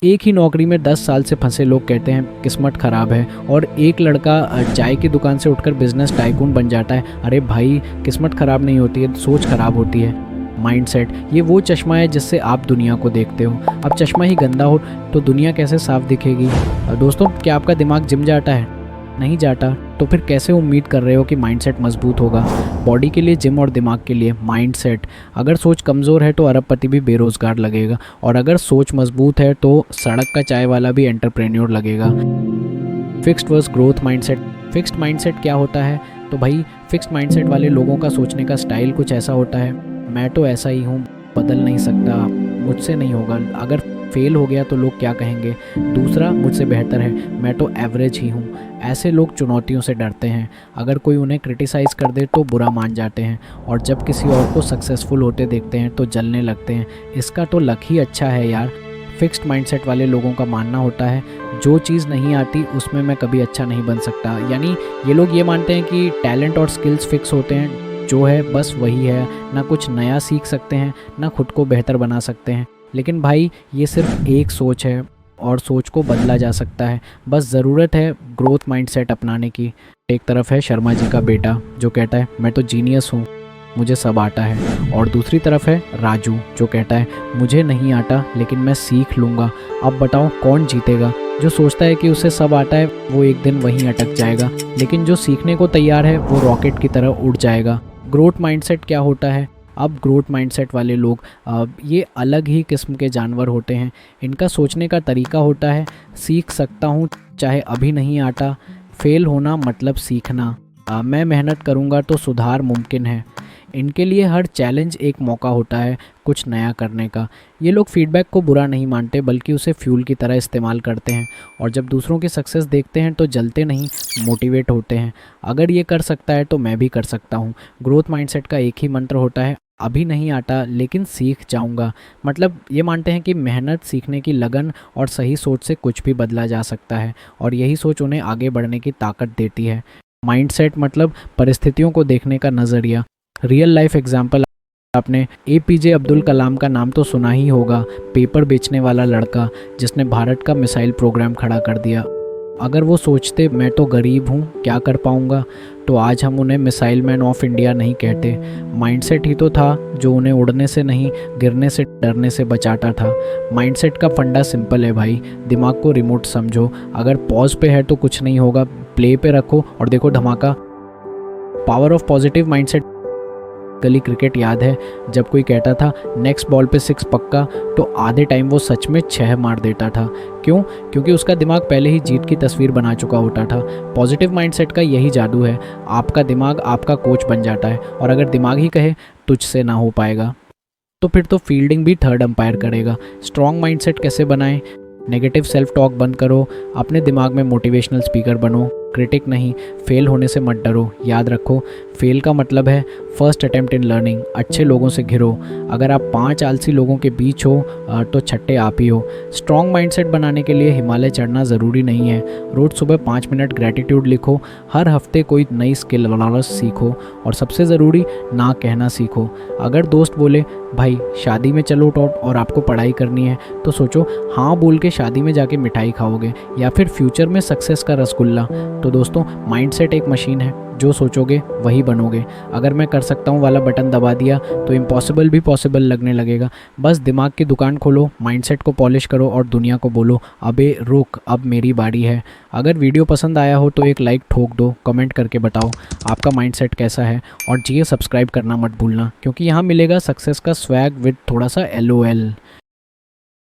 एक ही नौकरी में 10 साल से फंसे लोग कहते हैं किस्मत ख़राब है, और एक लड़का चाय की दुकान से उठकर बिजनेस टाइकून बन जाता है। अरे भाई, किस्मत ख़राब नहीं होती है, सोच ख़राब होती है। माइंडसेट ये वो चश्मा है जिससे आप दुनिया को देखते हो। अब चश्मा ही गंदा हो तो दुनिया कैसे साफ दिखेगी। दोस्तों, क्या आपका दिमाग जिम जाता है? नहीं जाता, तो फिर कैसे उम्मीद कर रहे हो कि माइंडसेट मजबूत होगा? बॉडी के लिए जिम और दिमाग के लिए माइंडसेट। अगर सोच कमज़ोर है तो अरबपति भी बेरोज़गार लगेगा, और अगर सोच मजबूत है तो सड़क का चाय वाला भी एंटरप्रेन्योर लगेगा। Fixed versus growth mindset. Fixed mindset क्या होता है? तो भाई, फिक्स्ड माइंडसेट वाले लोगों का सोचने का स्टाइल कुछ ऐसा होता है, मैं तो ऐसा ही हूँ, बदल नहीं सकता, मुझसे नहीं होगा, अगर फेल हो गया तो लोग क्या कहेंगे, दूसरा मुझसे बेहतर है, मैं तो एवरेज ही हूँ। ऐसे लोग चुनौतियों से डरते हैं। अगर कोई उन्हें क्रिटिसाइज़ कर दे तो बुरा मान जाते हैं, और जब किसी और को सक्सेसफुल होते देखते हैं तो जलने लगते हैं। इसका तो लक ही अच्छा है यार। फिक्स्ड माइंडसेट वाले लोगों का मानना होता है, जो चीज़ नहीं आती उसमें मैं कभी अच्छा नहीं बन सकता। यानी ये लोग ये मानते हैं कि टैलेंट और स्किल्स फिक्स होते हैं, जो है बस वही है, ना कुछ नया सीख सकते हैं, ना खुद को बेहतर बना सकते हैं। लेकिन भाई, ये सिर्फ एक सोच है, और सोच को बदला जा सकता है, बस ज़रूरत है ग्रोथ माइंडसेट अपनाने की। एक तरफ है शर्मा जी का बेटा जो कहता है मैं तो जीनियस हूँ, मुझे सब आता है, और दूसरी तरफ है राजू जो कहता है मुझे नहीं आता लेकिन मैं सीख लूँगा। अब बताओ कौन जीतेगा? जो सोचता है कि उसे सब आता है वो एक दिन वहीं अटक जाएगा, लेकिन जो सीखने को तैयार है वो रॉकेट की तरह उड़ जाएगा। ग्रोथ माइंडसेट क्या होता है? अब ग्रोथ माइंडसेट वाले लोग ये अलग ही किस्म के जानवर होते हैं। इनका सोचने का तरीका होता है, सीख सकता हूँ चाहे अभी नहीं आता, फेल होना मतलब सीखना, मैं मेहनत करूँगा तो सुधार मुमकिन है। इनके लिए हर चैलेंज एक मौका होता है कुछ नया करने का। ये लोग फीडबैक को बुरा नहीं मानते, बल्कि उसे फ्यूल की तरह इस्तेमाल करते हैं, और जब दूसरों की सक्सेस देखते हैं तो जलते नहीं, मोटिवेट होते हैं। अगर ये कर सकता है तो मैं भी कर सकता हूँ। ग्रोथ माइंडसेट का एक ही मंत्र होता है, अभी नहीं आता लेकिन सीख जाऊंगा। मतलब ये मानते हैं कि मेहनत, सीखने की लगन और सही सोच से कुछ भी बदला जा सकता है, और यही सोच उन्हें आगे बढ़ने की ताकत देती है। माइंडसेट मतलब परिस्थितियों को देखने का नज़रिया। रियल लाइफ एग्जाम्पल, आपने APJ अब्दुल कलाम का नाम तो सुना ही होगा, पेपर बेचने वाला लड़का जिसने भारत का मिसाइल प्रोग्राम खड़ा कर दिया। अगर वो सोचते मैं तो गरीब हूँ, क्या कर पाऊँगा, तो आज हम उन्हें मिसाइल मैन ऑफ इंडिया नहीं कहते। माइंडसेट ही तो था जो उन्हें उड़ने से नहीं, गिरने से, डरने से बचाता था। माइंडसेट का फंडा सिंपल है भाई, दिमाग को रिमोट समझो, अगर पॉज पे है तो कुछ नहीं होगा, प्ले पे रखो और देखो धमाका। Power of positive mindset. गली क्रिकेट याद है, जब कोई कहता था नेक्स्ट बॉल पे 6 पक्का, तो आधे टाइम वो सच में 6 मार देता था। क्यों? क्योंकि उसका दिमाग पहले ही जीत की तस्वीर बना चुका होता था। पॉजिटिव माइंडसेट का यही जादू है, आपका दिमाग आपका कोच बन जाता है, और अगर दिमाग ही कहे तुझसे ना हो पाएगा, तो फिर तो फील्डिंग भी थर्ड अंपायर करेगा। स्ट्रॉन्ग माइंडसेट कैसे बनाएं? नेगेटिव सेल्फ टॉक बंद करो, अपने दिमाग में मोटिवेशनल स्पीकर बनो, क्रिटिक नहीं। फेल होने से मत डरो, याद रखो फेल का मतलब है फर्स्ट अटेम्प्ट इन लर्निंग। अच्छे लोगों से घिरो, अगर आप 5 आलसी लोगों के बीच हो तो छठे आप ही हो। स्ट्रॉन्ग माइंडसेट बनाने के लिए हिमालय चढ़ना ज़रूरी नहीं है, रोज़ सुबह 5 मिनट ग्रैटिट्यूड लिखो, हर हफ्ते कोई नई स्किल सीखो, और सबसे ज़रूरी ना कहना सीखो। अगर दोस्त बोले भाई शादी में चलो टॉट और आपको पढ़ाई करनी है, तो सोचो हाँ बोल के शादी में जाके मिठाई खाओगे, या फिर फ्यूचर में सक्सेस का रसगुल्ला। तो दोस्तों, माइंडसेट एक मशीन है, जो सोचोगे वही बनोगे। अगर मैं कर सकता हूँ वाला बटन दबा दिया तो इम्पॉसिबल भी पॉसिबल लगने लगेगा। बस दिमाग की दुकान खोलो, माइंडसेट को पॉलिश करो और दुनिया को बोलो अबे रुक, अब मेरी बारी है। अगर वीडियो पसंद आया हो तो एक लाइक ठोक दो, कमेंट करके बताओ आपका माइंडसेट कैसा है, और जी सब्सक्राइब करना मत भूलना, क्योंकि यहाँ मिलेगा सक्सेस का स्वैग विद थोड़ा सा LOL।